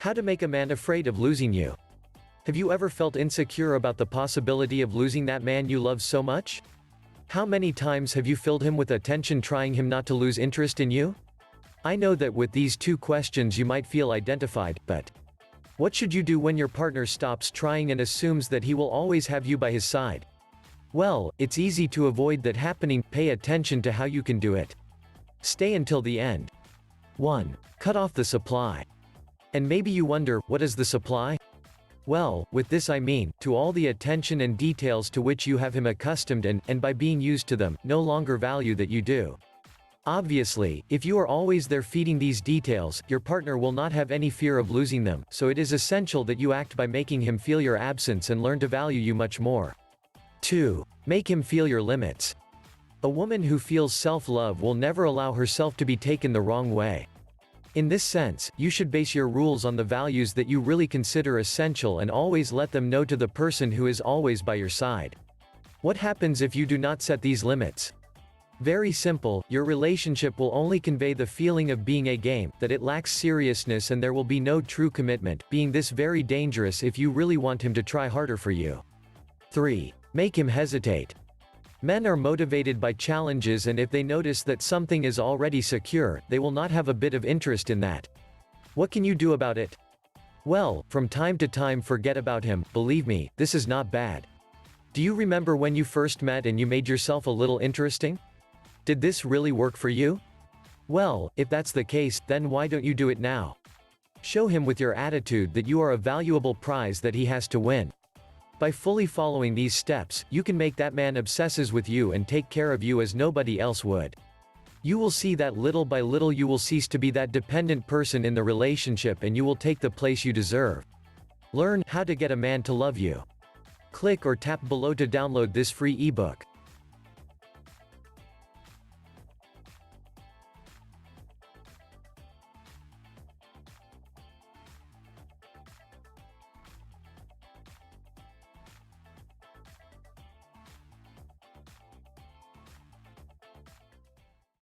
How to make a man afraid of losing you. Have you ever felt insecure about the possibility of losing that man you love so much? How many times have you filled him with attention trying him not to lose interest in you? I know that with these two questions you might feel identified, but what should you do when your partner stops trying and assumes that he will always have you by his side? Well, it's easy to avoid that happening. Pay attention to how you can do it. Stay until the end. 1. Cut off the supply. And maybe you wonder, what is the supply? Well, with this I mean, to all the attention and details to which you have him accustomed and by being used to them, no longer value that you do. Obviously, if you are always there feeding these details, your partner will not have any fear of losing them, so it is essential that you act by making him feel your absence and learn to value you much more. 2. Make him feel your limits. A woman who feels self-love will never allow herself to be taken the wrong way. In this sense, you should base your rules on the values that you really consider essential and always let them know to the person who is always by your side. What happens if you do not set these limits? Very simple, your relationship will only convey the feeling of being a game, that it lacks seriousness and there will be no true commitment, being this very dangerous if you really want him to try harder for you. 3. Make him hesitate. Men are motivated by challenges, and if they notice that something is already secure, they will not have a bit of interest in that. What can you do about it? Well, from time to time forget about him. Believe me, this is not bad. Do you remember when you first met and you made yourself a little interesting? Did this really work for you? Well, if that's the case, then why don't you do it now? Show him with your attitude that you are a valuable prize that he has to win. By fully following these steps, you can make that man obsesses with you and take care of you as nobody else would. You will see that little by little you will cease to be that dependent person in the relationship and you will take the place you deserve. Learn how to get a man to love you. Click or tap below to download this free ebook.